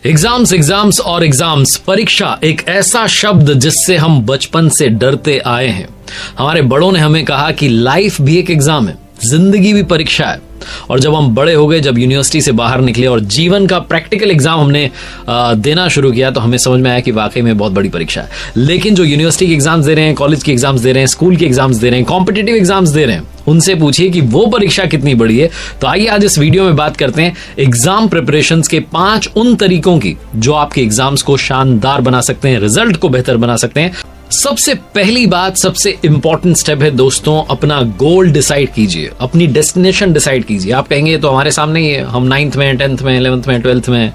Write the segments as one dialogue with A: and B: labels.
A: Exams exams और exams. परीक्षा एक ऐसा शब्द जिससे हम बचपन से डरते आए हैं। हमारे बड़ों ने हमें कहा कि लाइफ भी एक एग्जाम है, जिंदगी भी परीक्षा है। और जब हम बड़े हो गए, जब यूनिवर्सिटी से बाहर निकले और जीवन का प्रैक्टिकल एग्जाम हमने देना शुरू किया, तो हमें समझ में आया कि वाकई में बहुत बड़ी परीक्षा है। लेकिन जो यूनिवर्सिटी के एग्जाम्स दे रहे हैं, कॉलेज के एग्जाम्स दे रहे हैं, स्कूल के एग्जाम्स दे रहे हैं, कॉम्पिटिटिव एग्जाम्स दे रहे हैं, उनसे पूछिए कि वो परीक्षा कितनी बड़ी है। तो आइए आज इस वीडियो में बात करते हैं एग्जाम प्रिपरेशंस के 5 उन तरीकों की जो आपके एग्जाम्स को शानदार बना सकते हैं, रिजल्ट को बेहतर बना सकते हैं। सबसे पहली बात, सबसे इंपॉर्टेंट स्टेप है दोस्तों, अपना गोल डिसाइड कीजिए, अपनी डेस्टिनेशन डिसाइड कीजिए। आप कहेंगे तो हमारे सामने ही है, हम 9th में, 10th में, 11th में, 12th में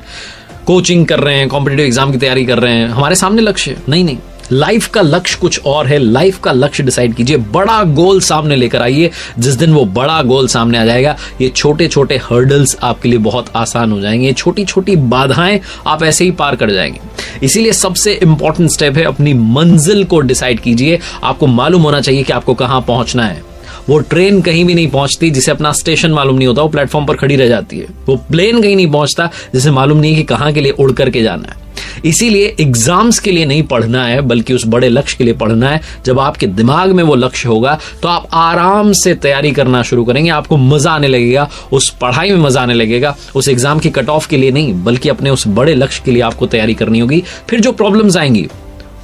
A: कोचिंग कर रहे हैं, कॉम्पिटिटिव एग्जाम की तैयारी कर रहे हैं, हमारे सामने लक्ष्य नहीं, लाइफ का लक्ष्य कुछ और है। लाइफ का लक्ष्य डिसाइड कीजिए, बड़ा गोल सामने लेकर आइए। जिस दिन वो बड़ा गोल सामने आ जाएगा, ये छोटे छोटे हर्डल्स आपके लिए बहुत आसान हो जाएंगे, छोटी छोटी बाधाएं आप ऐसे ही पार कर जाएंगे। इसीलिए सबसे इंपॉर्टेंट स्टेप है, अपनी मंजिल को डिसाइड कीजिए। आपको मालूम होना चाहिए कि आपको कहां पहुंचना है। वो ट्रेन कहीं भी नहीं पहुंचती जिसे अपना स्टेशन मालूम नहीं होता, वो प्लेटफॉर्म पर खड़ी रह जाती है। वो प्लेन कहीं नहीं पहुंचता जिसे मालूम नहीं है कि कहां के लिए उड़ करके जाना है। इसीलिए एग्जाम्स के लिए नहीं पढ़ना है, बल्कि उस बड़े लक्ष्य के लिए पढ़ना है। जब आपके दिमाग में वो लक्ष्य होगा तो आप आराम से तैयारी करना शुरू करेंगे, आपको मजा आने लगेगा, उस पढ़ाई में मजा आने लगेगा। उस एग्जाम की कट ऑफ के लिए नहीं, बल्कि अपने उस बड़े लक्ष्य के लिए आपको तैयारी करनी होगी। फिर जो प्रॉब्लम्स आएंगी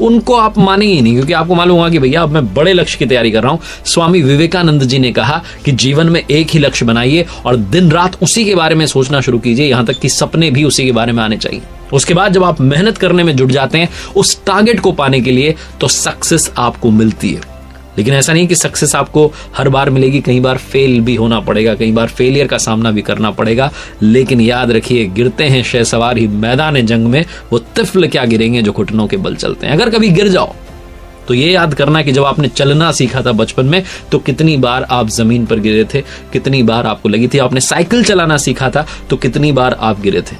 A: उनको आप मानेंगे ही नहीं, क्योंकि आपको मालूम होगा कि भैया अब मैं बड़े लक्ष्य की तैयारी कर रहा हूं। स्वामी विवेकानंद जी ने कहा कि जीवन में एक ही लक्ष्य बनाइए और दिन रात उसी के बारे में सोचना शुरू कीजिए, यहां तक कि सपने भी उसी के बारे में आने चाहिए। उसके बाद जब आप मेहनत करने में जुट जाते हैं उस टारगेट को पाने के लिए, तो सक्सेस आपको मिलती है। लेकिन ऐसा नहीं कि सक्सेस आपको हर बार मिलेगी, कई बार फेल भी होना पड़ेगा, कई बार फेलियर का सामना भी करना पड़ेगा। लेकिन याद रखिए, गिरते हैं शहसवार ही मैदान जंग में, वो तिफल क्या गिरेंगे जो घुटनों के बल चलते हैं। अगर कभी गिर जाओ तो ये याद करना कि जब आपने चलना सीखा था बचपन में, तो कितनी बार आप जमीन पर गिरे थे, कितनी बार आपको लगी थी। आपने साइकिल चलाना सीखा था तो कितनी बार आप गिरे थे।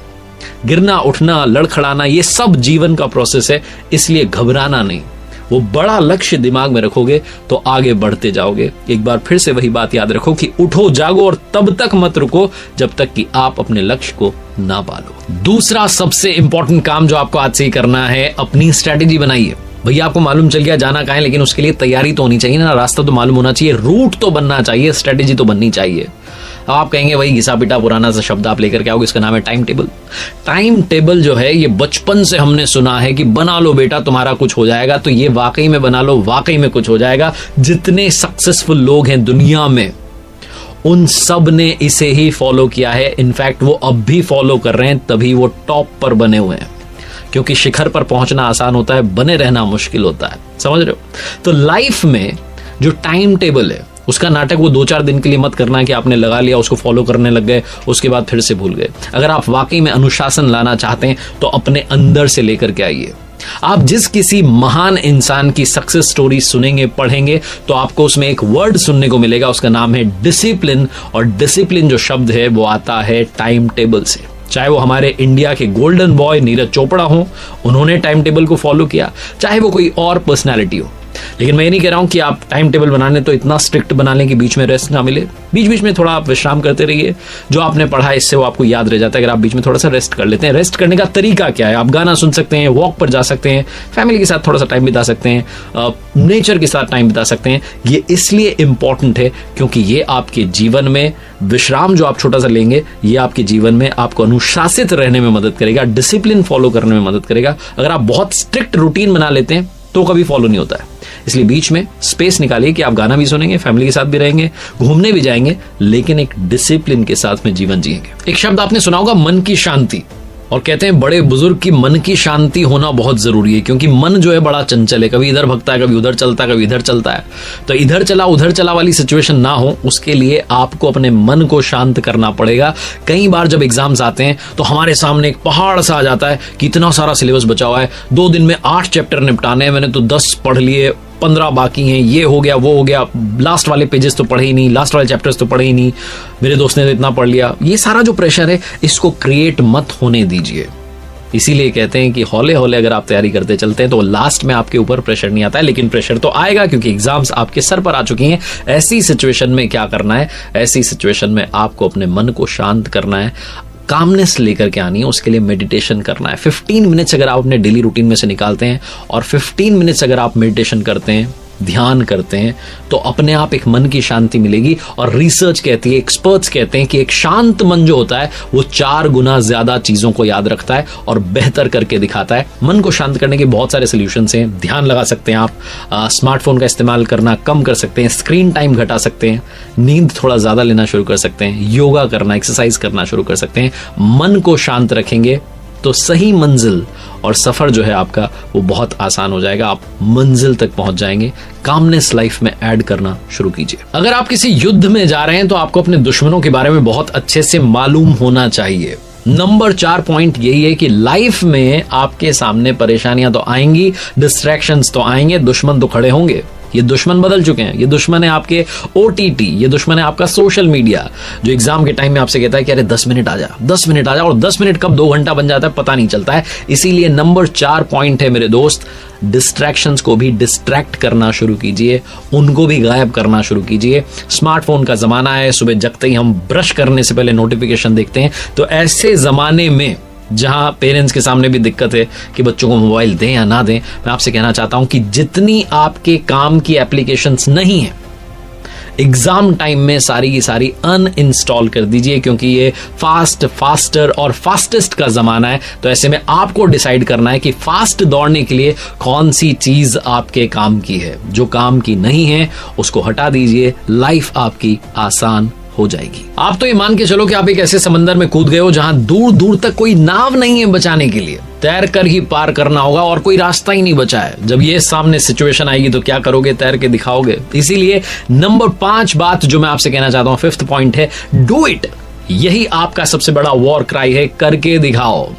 A: गिरना, उठना, लड़खड़ाना, ये सब जीवन का प्रोसेस है, इसलिए घबराना नहीं। वो बड़ा लक्ष्य दिमाग में रखोगे तो आगे बढ़ते जाओगे। एक बार फिर से वही बात याद रखो कि उठो, जागो और तब तक मत रुको जब तक कि आप अपने लक्ष्य को ना पालो। दूसरा सबसे इंपॉर्टेंट काम जो आपको आज से ही करना है, अपनी स्ट्रेटेजी बनाइए। भैया आपको मालूम चल गया जाना कहां है, लेकिन उसके लिए तैयारी तो होनी चाहिए ना, रास्ता तो मालूम होना चाहिए, रूट तो बनना चाहिए, स्ट्रेटेजी तो बननी चाहिए। अब आप कहेंगे वही घिसा पिटा पुराना सा शब्द आप लेकर के आओगे, इसका नाम है टाइम टेबल। टाइम टेबल जो है, ये बचपन से हमने सुना है कि बना लो बेटा तुम्हारा कुछ हो जाएगा। तो ये वाकई में बना लो, वाकई में कुछ हो जाएगा। जितने सक्सेसफुल लोग हैं दुनिया में, उन सब ने इसे ही फॉलो किया है। इनफैक्ट वो अब भी फॉलो कर रहे हैं, तभी वो टॉप पर बने हुए हैं। क्योंकि शिखर पर पहुंचना आसान होता है, बने रहना मुश्किल होता है। समझ रहे हो? तो लाइफ में जो टाइम टेबल है, उसका नाटक वो 2-4 दिन के लिए मत करना कि आपने लगा लिया, उसको फॉलो करने लग गए, उसके बाद फिर से भूल गए। अगर आप वाकई में अनुशासन लाना चाहते हैं तो अपने अंदर से लेकर के आइए। आप जिस किसी महान इंसान की सक्सेस स्टोरी सुनेंगे, पढ़ेंगे, तो आपको उसमें एक वर्ड सुनने को मिलेगा, उसका नाम है डिसिप्लिन। और डिसिप्लिन जो शब्द है वो आता है टाइम टेबल से। चाहे वो हमारे इंडिया के गोल्डन बॉय नीरज चोपड़ा हो, उन्होंने टाइम टेबल को फॉलो किया, चाहे वो कोई और पर्सनैलिटी हो। लेकिन मैं ये नहीं कह रहा हूं कि आप टाइम टेबल बनाने तो इतना स्ट्रिक्ट बना लें कि बीच में रेस्ट ना मिले। बीच बीच में थोड़ा आप विश्राम करते रहिए। जो आपने पढ़ा है इससे वो आपको याद रह जाता है अगर आप बीच में थोड़ा सा रेस्ट कर लेते हैं। रेस्ट करने का तरीका क्या है? आप गाना सुन सकते हैं, वॉक पर जा सकते हैं, फैमिली के साथ थोड़ा सा टाइम बिता सकते हैं, नेचर के साथ टाइम बिता सकते हैं। ये इसलिए इंपॉर्टेंट है क्योंकि ये आपके जीवन में विश्राम जो आप छोटा सा लेंगे, ये आपके जीवन में आपको अनुशासित रहने में मदद करेगा, डिसिप्लिन फॉलो करने में मदद करेगा। अगर आप बहुत स्ट्रिक्ट रूटीन बना लेते हैं तो कभी फॉलो नहीं होता है। इसलिए बीच में स्पेस निकालिए कि आप गाना भी सुनेंगे, फैमिली के साथ भी रहेंगे, घूमने भी जाएंगे, लेकिन एक डिसिप्लिन के साथ में जीवन जिएंगे। एक शब्द आपने सुना होगा, मन की शांति। और कहते हैं बड़े बुजुर्ग की मन की शांति होना बहुत जरूरी है, क्योंकि मन जो है बड़ा चंचल है, कभी इधर भगता है, कभी उधर चलता है, कभी इधर चलता है। तो इधर चला उधर चला वाली सिचुएशन ना हो, उसके लिए आपको अपने मन को शांत करना पड़ेगा। कई बार जब एग्जाम्स आते हैं तो हमारे सामने एक पहाड़ सा आ जाता है कि इतना सारा सिलेबस बचा हुआ है, 2 दिन में 8 चैप्टर निपटाने हैं, मैंने तो 10 पढ़ लिए, 15 बाकी हैं, ये हो गया वो हो गया, लास्ट वाले पेजेस तो पढ़े ही नहीं, लास्ट वाले चैप्टर्स तो पढ़े ही नहीं, मेरे दोस्त ने तो इतना पढ़ लिया। ये सारा जो प्रेशर है, इसको क्रिएट मत होने दीजिए। इसीलिए कहते हैं कि हौले हौले अगर आप तैयारी करते चलते हैं तो लास्ट में आपके ऊपर प्रेशर नहीं आता है, लेकिन प्रेशर तो आएगा क्योंकि एग्जाम्स आपके सर पर आ चुकी हैं। ऐसी सिचुएशन में क्या करना है? ऐसी सिचुएशन में आपको अपने मन को शांत करना है, कामनेस लेकर के आनी है, उसके लिए मेडिटेशन करना है। 15 मिनट्स अगर आप अपने डेली रूटीन में से निकालते हैं और 15 मिनट्स अगर आप मेडिटेशन करते हैं, ध्यान करते हैं, तो अपने आप एक मन की शांति मिलेगी। और रिसर्च कहती है, एक्सपर्ट्स कहते हैं कि एक शांत मन जो होता है वो 4 गुना ज्यादा चीजों को याद रखता है और बेहतर करके दिखाता है। मन को शांत करने के बहुत सारे सोल्यूशंस हैं। ध्यान लगा सकते हैं आप, स्मार्टफोन का इस्तेमाल करना कम कर सकते हैं, स्क्रीन टाइम घटा सकते हैं, नींद थोड़ा ज्यादा लेना शुरू कर सकते हैं, योगा करना, एक्सरसाइज करना शुरू कर सकते हैं। मन को शांत रखेंगे तो सही मंजिल और सफर जो है आपका वो बहुत आसान हो जाएगा, आप मंजिल तक पहुंच जाएंगे। कामनेस लाइफ में ऐड करना शुरू कीजिए। अगर आप किसी युद्ध में जा रहे हैं तो आपको अपने दुश्मनों के बारे में बहुत अच्छे से मालूम होना चाहिए। नंबर 4 पॉइंट यही है कि लाइफ में आपके सामने परेशानियां तो आएंगी, डिस्ट्रैक्शंस तो आएंगे, दुश्मन तो खड़े होंगे। ये दुश्मन बदल चुके हैं। ये दुश्मन है आपके OTT, ये दुश्मन है आपका सोशल मीडिया, जो एग्जाम के टाइम में आपसे कहता है कि अरे 10 मिनट आ जा, 10 मिनट आ जा, और 10 मिनट कब 2 घंटा बन जाता है पता नहीं चलता है। इसीलिए नंबर 4 पॉइंट है मेरे दोस्त, डिस्ट्रैक्शंस को भी डिस्ट्रैक्ट करना शुरू कीजिए, उनको भी गायब करना शुरू कीजिए। स्मार्टफोन का जमाना है, सुबह जगते ही हम ब्रश करने से पहले नोटिफिकेशन देखते हैं। तो ऐसे जमाने में जहां पेरेंट्स के सामने भी दिक्कत है कि बच्चों को मोबाइल दें या ना दें, मैं आपसे कहना चाहता हूं कि जितनी आपके काम की एप्लीकेशंस नहीं है, एग्जाम टाइम में सारी की सारी अनइंस्टॉल कर दीजिए, क्योंकि ये फास्टर और फास्टेस्ट का जमाना है। तो ऐसे में आपको डिसाइड करना है कि फास्ट दौड़ने के लिए कौन सी चीज आपके काम की है। जो काम की नहीं है उसको हटा दीजिए, लाइफ आपकी आसान हो जाएगी। आप तो ये मान के चलो कि आप एक ऐसे समंदर में कूद गए हो जहां दूर दूर तक कोई नाव नहीं है बचाने के लिए, तैर कर ही पार करना होगा और कोई रास्ता ही नहीं बचा है। जब ये सामने सिचुएशन आएगी तो क्या करोगे? तैर के दिखाओगे। इसीलिए नंबर 5 बात जो मैं आपसे कहना चाहता हूं, 5th पॉइंट है, डू इट। यही आपका सबसे बड़ा वॉर क्राई है, करके दिखाओ।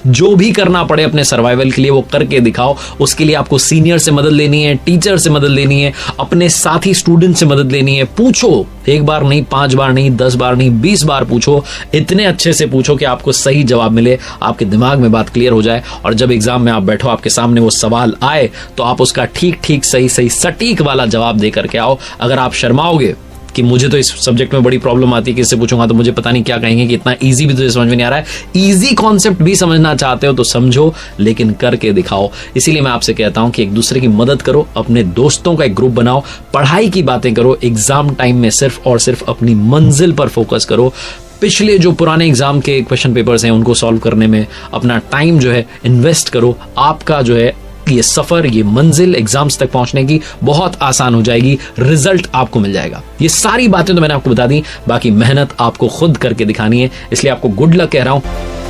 A: जो भी करना पड़े अपने सर्वाइवल के लिए वो करके दिखाओ। उसके लिए आपको सीनियर से मदद लेनी है, टीचर से मदद लेनी है, अपने साथी स्टूडेंट से मदद लेनी है। पूछो, 1 बार नहीं, 5 बार नहीं, 10 बार नहीं, 20 बार पूछो। इतने अच्छे से पूछो कि आपको सही जवाब मिले, आपके दिमाग में बात क्लियर हो जाए, और जब एग्जाम में आप बैठो, आपके सामने वो सवाल आए तो आप उसका ठीक सही सटीक वाला जवाब दे करके आओ। अगर आप शर्माओगे कि मुझे तो इस सब्जेक्ट में बड़ी प्रॉब्लम आती है, किससे पूछूंगा तो मुझे पता नहीं क्या कहेंगे, कि इतना इजी भी तो समझ में नहीं आ रहा है, इजी कॉन्सेप्ट भी समझना चाहते हो तो समझो, लेकिन करके दिखाओ। इसीलिए मैं आपसे कहता हूं कि एक दूसरे की मदद करो, अपने दोस्तों का एक ग्रुप बनाओ, पढ़ाई की बातें करो, एग्जाम टाइम में सिर्फ और सिर्फ अपनी मंजिल पर फोकस करो। पिछले जो पुराने एग्जाम के क्वेश्चन पेपर्स हैं उनको सॉल्व करने में अपना टाइम जो है इन्वेस्ट करो। आपका जो है ये सफर, ये मंजिल एग्जाम्स तक पहुंचने की बहुत आसान हो जाएगी, रिजल्ट आपको मिल जाएगा। ये सारी बातें तो मैंने आपको बता दी, बाकी मेहनत आपको खुद करके दिखानी है। इसलिए आपको गुड लक कह रहा हूं।